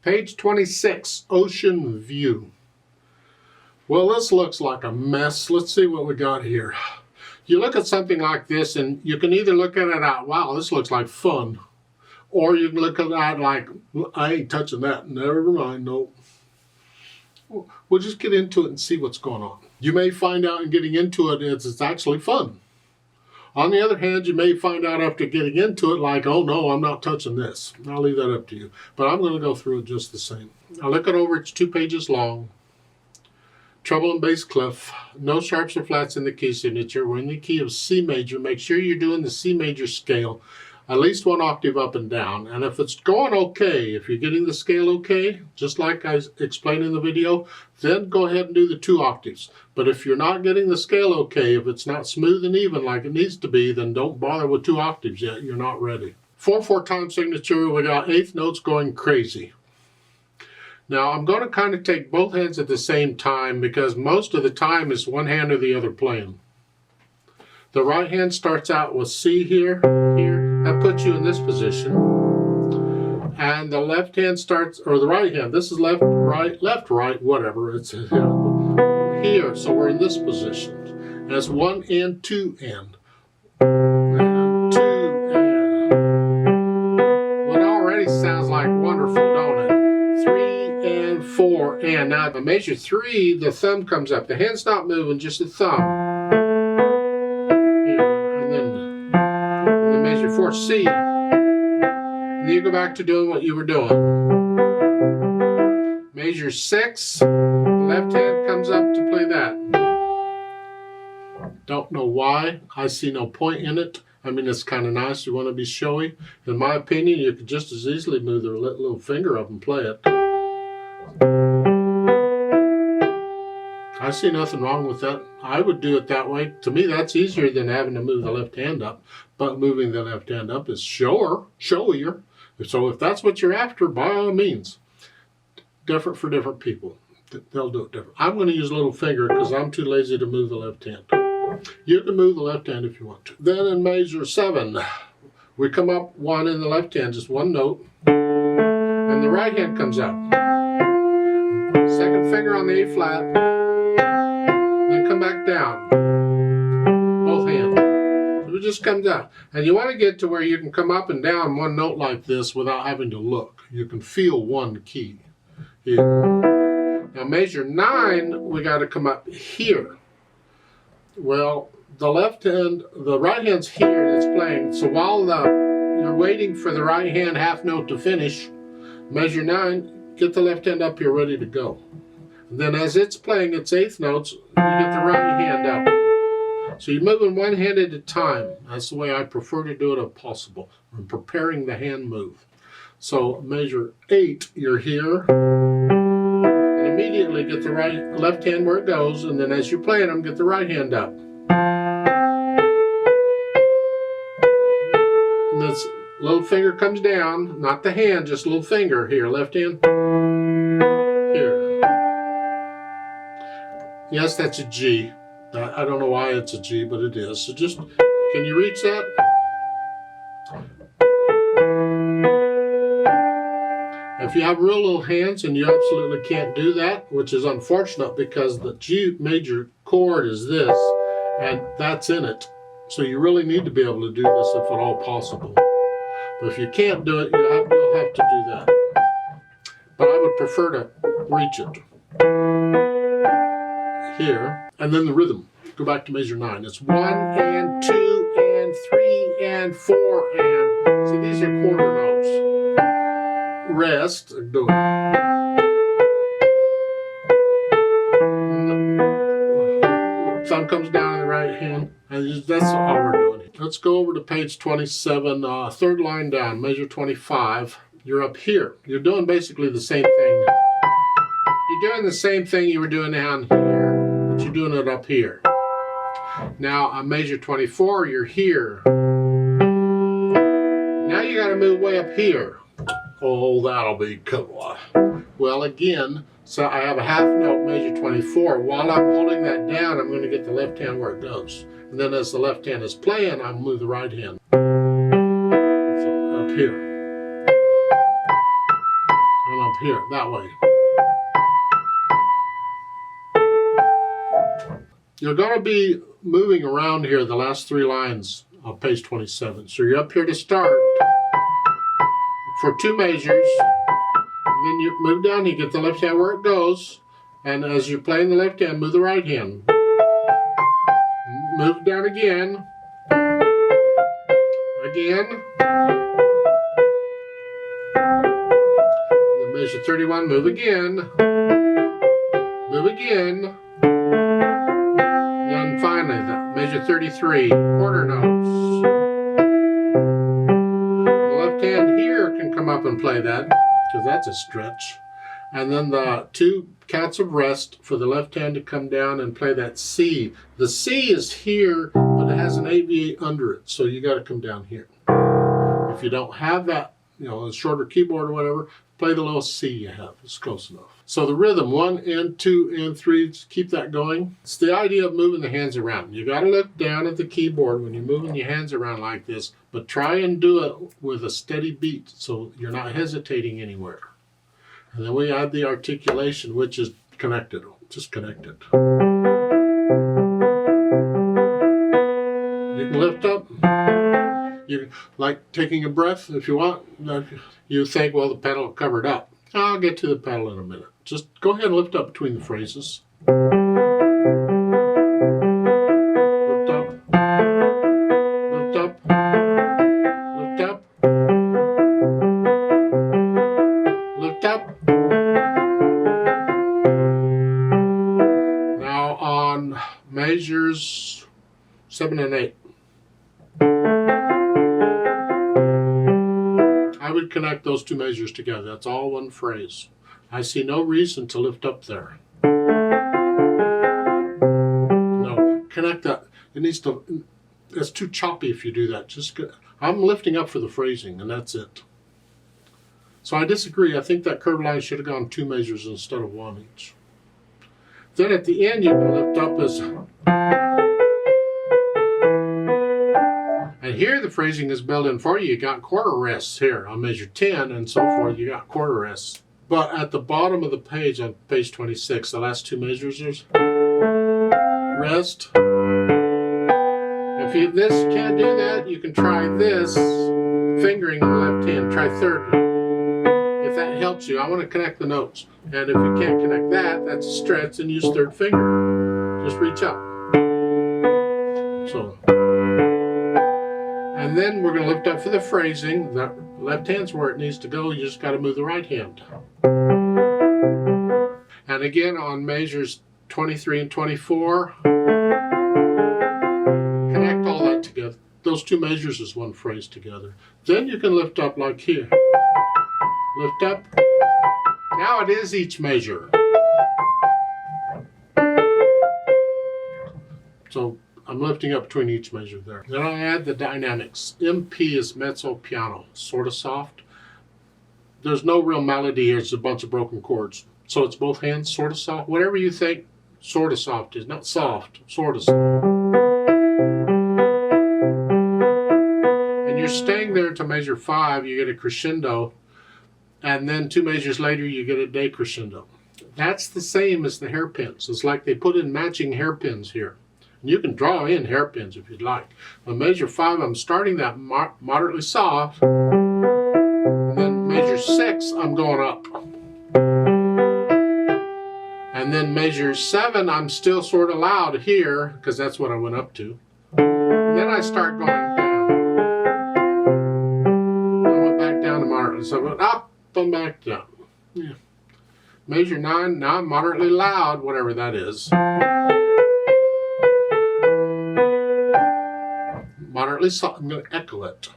Page 26, Ocean View. Well, this looks like a mess. Let's see what we got here. You look at something like this and you can either look at it out, wow, this looks like fun. Or you can look at it like, I ain't touching that. Never mind, no. We'll just get into it and see what's going on. You may find out in getting into it it's actually fun. On the other hand, you may find out after getting into it like, oh no, I'm not touching this. I'll leave that up to you. But I'm going to go through it just the same. I'll look it over. It's 2 pages long. Treble and bass clef. No sharps or flats in the key signature. We're in the key of C major. Make sure you're doing the C major scale. At least 1 octave up and down. And if it's going okay, if you're getting the scale okay, just like I explained in the video, then go ahead and do the 2 octaves. But if you're not getting the scale okay, if it's not smooth and even like it needs to be, then don't bother with 2 octaves yet. You're not ready. 4/4 time signature, we got 8th notes going crazy. Now I'm going to kind of take both hands at the same time because most of the time is one hand or the other playing. The right hand starts out with C here, here. That puts you in this position. And the left hand starts, or the right hand, this is left, right, whatever. It's here, so we're in this position. And it's 1 and 2 and. And 2 and. Well, it already sounds like wonderful, don't it? 3 and 4 and. Now, the measure 3, the thumb comes up. The hand's not moving, just the thumb. Measure 4, C, and then you go back to doing what you were doing. Measure 6, the left hand comes up to play that. Don't know why, I see no point in it. I mean, it's kind of nice, you want to be showy. In my opinion, you could just as easily move the little finger up and play it. I see nothing wrong with that. I would do it that way. To me, that's easier than having to move the left hand up. But moving the left hand up is showier. So if that's what you're after, by all means. Different for different people. They'll do it different. I'm going to use a little finger because I'm too lazy to move the left hand. You can move the left hand if you want to. Then in measure 7, we come up 1 in the left hand, just 1 note. And the right hand comes up. Second finger on the A flat. Then come back down. Both hands. So it just comes out. And you want to get to where you can come up and down 1 note like this without having to look. You can feel 1 key. Here. Now measure 9, we got to come up here. Well, the right hand's here that's playing. So while you're waiting for the right hand half note to finish, measure 9, get the left hand up here ready to go. And then as it's playing its 8th notes, you get the right hand up. So you're moving 1 hand at a time. That's the way I prefer to do it if possible. I'm preparing the hand move. So measure 8, you're here. And immediately get the left hand where it goes. And then as you're playing them, get the right hand up. And this little finger comes down, not the hand, just little finger here, left hand. Here. Yes, that's a G. I don't know why it's a G, but it is. So just, can you reach that? If you have real little hands and you absolutely can't do that, which is unfortunate because the G major chord is this, and that's in it. So you really need to be able to do this if at all possible. But if you can't do it, you'll have to do that. But I would prefer to reach it. Here, and then the rhythm. Go back to measure 9. It's 1 and 2 and 3 and 4 and. See, these are quarter notes. Rest, do it. Thumb comes down in the right hand, and that's all we're doing. Let's go over to page 27, 3rd line down, measure 25. You're up here. You're doing basically the same thing. You're doing the same thing you were doing down here. You're doing it up here. Now on measure 24, you're here. Now you got to move way up here. Oh, that'll be cool. Well, again, so I have a half note, measure 24. While I'm holding that down, I'm going to get the left hand where it goes. And then as the left hand is playing, I'll move the right hand. So up here. And up here, that way. You're going to be moving around here the last 3 lines of page 27. So you're up here to start for 2 measures. Then you move down, you get the left hand where it goes. And as you're playing the left hand, move the right hand. Move down again. Again. Then measure 31, move again. Move again. And finally, measure 33, quarter notes. The left hand here can come up and play that, because that's a stretch. And then the 2 cats of rest for the left hand to come down and play that C. The C is here, but it has an AV under it, so you got to come down here. If you don't have that, a shorter keyboard or whatever, play the little C you have. It's close enough. So the rhythm, 1 and 2 and 3, keep that going. It's the idea of moving the hands around. You got to look down at the keyboard when you're moving your hands around like this, but try and do it with a steady beat so you're not hesitating anywhere. And then we add the articulation, which is connected. Just connect it. You can lift up. You like taking a breath if you want. You think, well, the pedal covered up. I'll get to the pedal in a minute. Just go ahead and lift up between the phrases. Lift up. Lift up. Lift up. Lift up. Now on measures 7 and 8. I would connect those 2 measures together. That's all one phrase. I see no reason to lift up there. No, connect that. It needs to, it's too choppy if you do that. I'm lifting up for the phrasing, and that's it. So I disagree. I think that curved line should have gone 2 measures instead of 1 each. Then at the end, you can lift up as... And here the phrasing is built in for you. You got quarter rests here on measure 10 and so forth. You got quarter rests. But at the bottom of the page, on page 26, the last 2 measures, there's rest. If you can't do that, you can try this, fingering the left hand. Try third. If that helps you, I want to connect the notes. And if you can't connect that, that's a stretch, then use third finger. Just reach up. So. And then we're going to lift up for the phrasing. The left hand's where it needs to go. You just got to move the right hand. And again on measures 23 and 24, connect all that together. Those 2 measures is one phrase together. Then you can lift up like here. Lift up. Now it is each measure. So I'm lifting up between each measure there. Then I add the dynamics. MP is mezzo piano, sort of soft. There's no real melody here, it's a bunch of broken chords. So it's both hands, sort of soft. Whatever you think sort of soft is, not soft, sort of soft. And you're staying there to measure 5, you get a crescendo, and then 2 measures later you get a decrescendo. That's the same as the hairpins. It's like they put in matching hairpins here. You can draw in hairpins if you'd like. On measure 5, I'm starting that moderately soft. And then measure 6, I'm going up. And then measure 7, I'm still sort of loud here, because that's what I went up to. And then I start going down. I went back down to moderately. So I went up and back down. Yeah. Measure 9, now I'm moderately loud, whatever that is. Moderately soft, I'm going to echo it.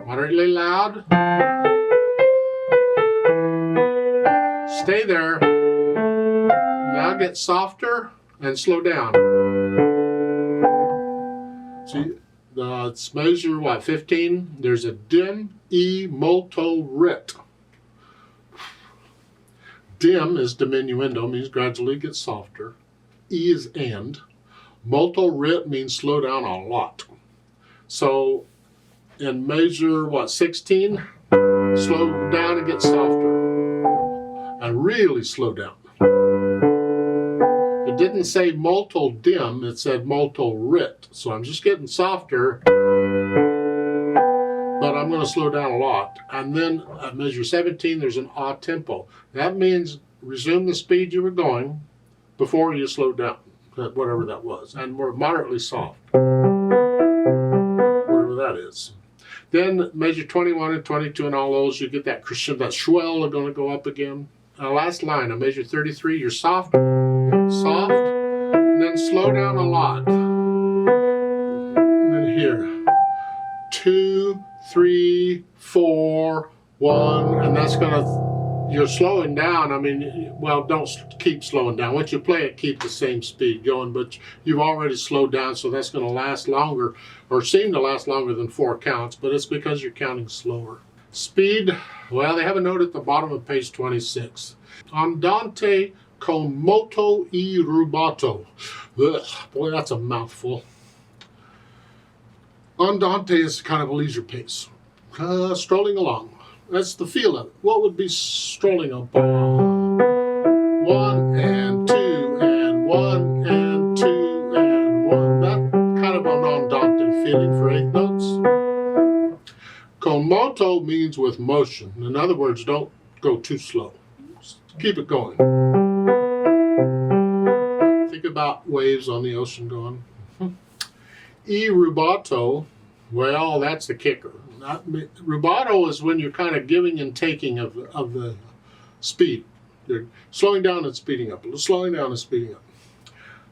Moderately loud. Stay there. Now get softer and slow down. See, it's measure what, 15? There's a dim, E, molto, rit. Dim is diminuendo, means gradually get softer. E is and. Molto rit means slow down a lot. So and measure, what, 16? Slow down and get softer. And really slow down. It didn't say molto dim, it said molto rit. So I'm just getting softer, but I'm going to slow down a lot. And then at measure 17, there's an a tempo. That means resume the speed you were going before you slow down, whatever that was. And we're moderately soft, whatever that is. Then measure 21 and 22 and all those, you get that crescendo, that swell are going to go up again. Last line, on measure 33, you're soft, soft, and then slow down a lot. And then here, 2, 3, 4, 1, and that's going to, you're slowing down. I mean, well, don't keep slowing down. Once you play it, keep the same speed going, but you've already slowed down, so that's going to last longer, or seem to last longer than 4 counts, but it's because you're counting slower. Speed, well, they have a note at the bottom of page 26. Andante con molto e rubato. Ugh, boy, that's a mouthful. Andante is kind of a leisure pace. Strolling along. That's the feel of it. What would be strolling along? 1 and 2 and 1 and 2 and 1. That kind of an andante feeling for 8 notes. Con molto means with motion. In other words, don't go too slow. Just keep it going. Think about waves on the ocean going. E rubato, well, that's the kicker. Rubato is when you're kind of giving and taking of the speed. You're slowing down and speeding up, slowing down and speeding up.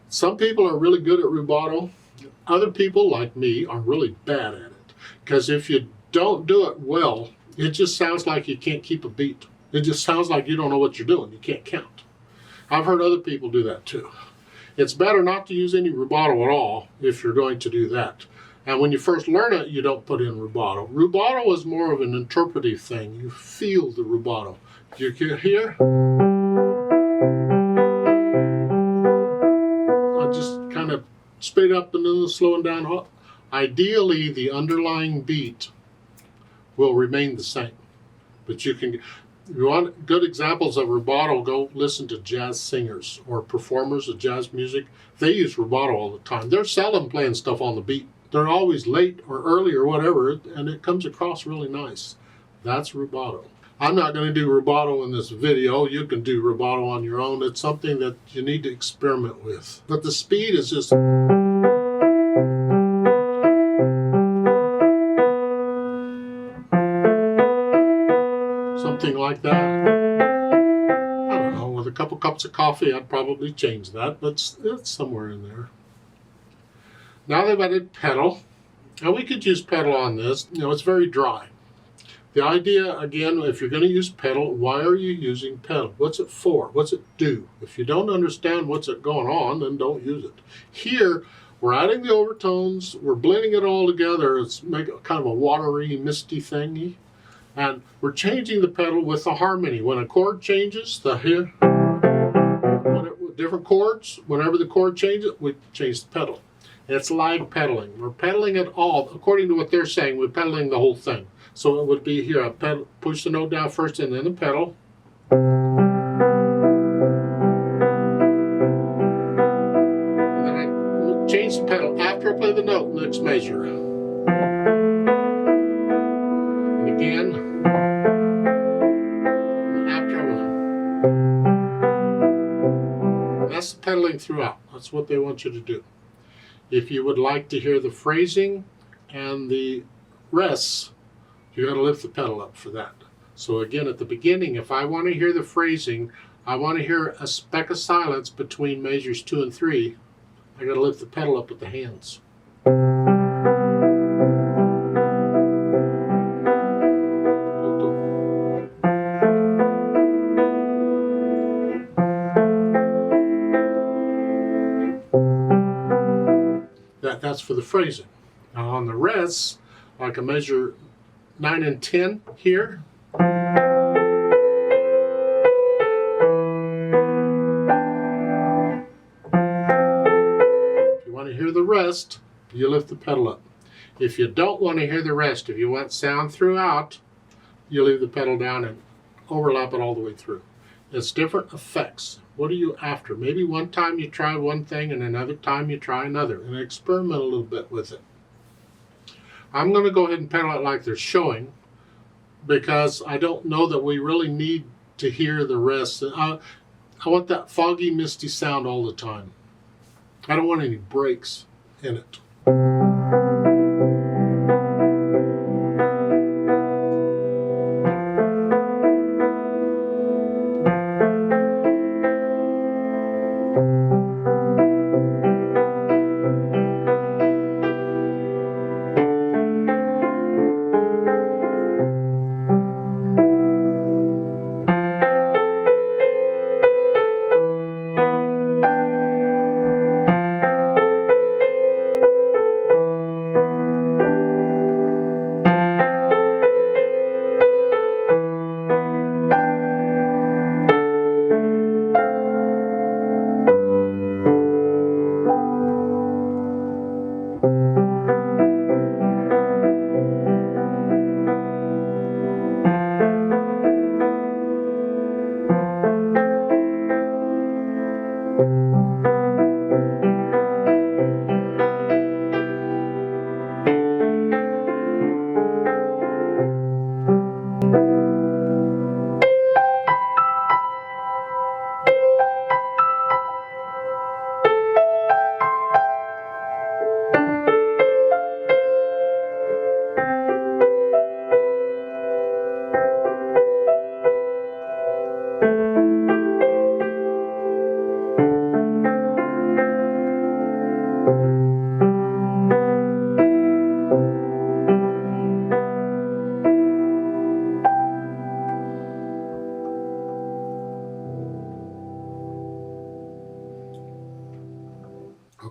Some people are really good at rubato. Other people, like me, are really bad at it. Because if you don't do it well, it just sounds like you can't keep a beat. It just sounds like you don't know what you're doing. You can't count. I've heard other people do that too. It's better not to use any rubato at all if you're going to do that. And when you first learn it, you don't put in rubato. Rubato is more of an interpretive thing. You feel the rubato. You can hear? I just kind of speed up and then slowing down. Ideally, the underlying beat will remain the same. But you can, if you want good examples of rubato, go listen to jazz singers or performers of jazz music. They use rubato all the time. They're seldom playing stuff on the beat. They're always late or early or whatever, and it comes across really nice. That's rubato. I'm not going to do rubato in this video. You can do rubato on your own. It's something that you need to experiment with. But the speed is just... something like that. I don't know, with a couple cups of coffee, I'd probably change that, but it's somewhere in there. Now they've added pedal, and we could use pedal on this. You know, it's very dry. The idea, again, if you're going to use pedal, why are you using pedal? What's it for? What's it do? If you don't understand what's going on, then don't use it. Here, we're adding the overtones, we're blending it all together. It's make kind of a watery, misty thingy. And we're changing the pedal with the harmony. When a chord changes, different chords, whenever the chord changes, we change the pedal. It's lag pedaling. We're pedaling it all. According to what they're saying, we're pedaling the whole thing. So it would be here, I push the note down first and then the pedal. And then I change the pedal after I play the note, next measure. And again, after one. And that's the pedaling throughout. That's what they want you to do. If you would like to hear the phrasing and the rests, you got to lift the pedal up for that. So again, at the beginning, if I want to hear the phrasing, I want to hear a speck of silence between measures 2 and 3, I got to lift the pedal up with the hands. That's for the phrasing. Now on the rests, like a measure 9 and 10 here. If you want to hear the rest, you lift the pedal up. If you don't want to hear the rest, if you want sound throughout, you leave the pedal down and overlap it all the way through. It's different effects. What are you after? Maybe one time you try one thing and another time you try another, and experiment a little bit with it. I'm going to go ahead and pedal it like they're showing, because I don't know that we really need to hear the rest. I want that foggy, misty sound all the time. I don't want any breaks in it.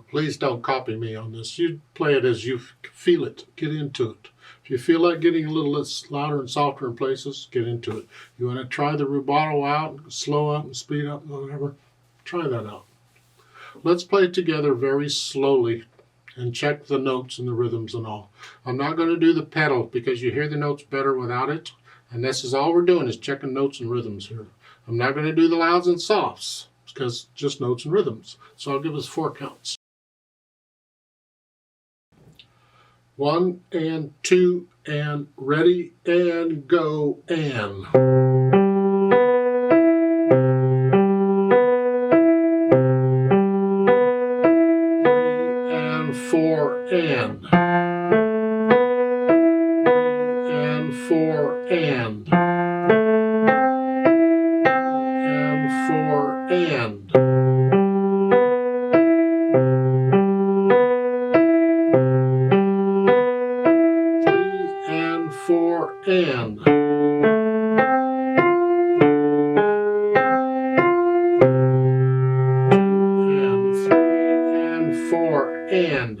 Please don't copy me on this. You play it as you feel it. Get into it. If you feel like getting a little louder and softer in places, get into it. You want to try the rubato out, slow up and speed up, whatever, try that out. Let's play it together very slowly and check the notes and the rhythms and all. I'm not going to do the pedal because you hear the notes better without it. And this is all we're doing, is checking notes and rhythms here. I'm not going to do the louds and softs because just notes and rhythms. So I'll give us 4 counts. 1 and 2 and ready and go and. 3 and 4 and. 3 and 4 and. 3 and 4 and. 4 and. 2 and 3 and 4 and.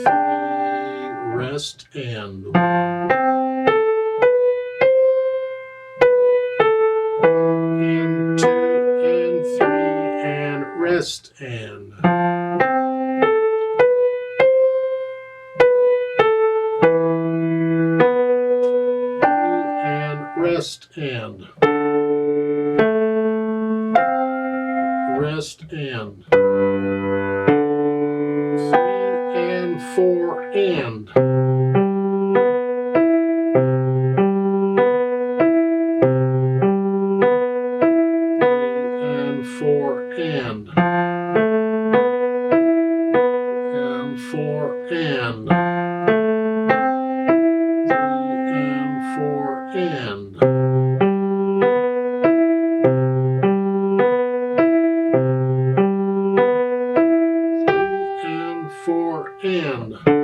3 rest and. 1 and 2 and 3 and rest and. 3 and rest and. Rest and. 3 and 4 and. 3 and 4 and. 4 and. 3 and 4 and. 3 and 4 and.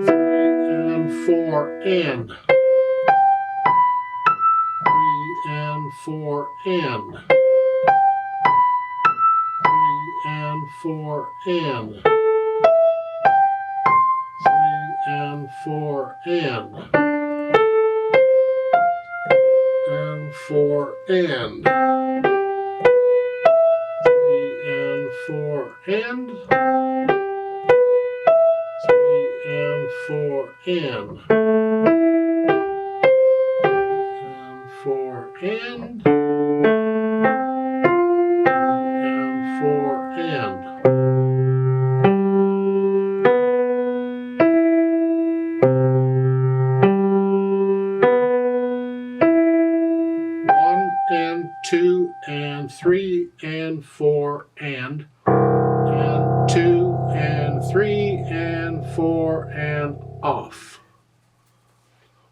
3 and 4 and. 3 and 4 and. 3 and 4 and. 3 and 4 and. 4, and 3 and 4, and 3 and 4, and 4, and 4, and 1 and 2 and 3 and 4 and 2 and 3 and 4 and off.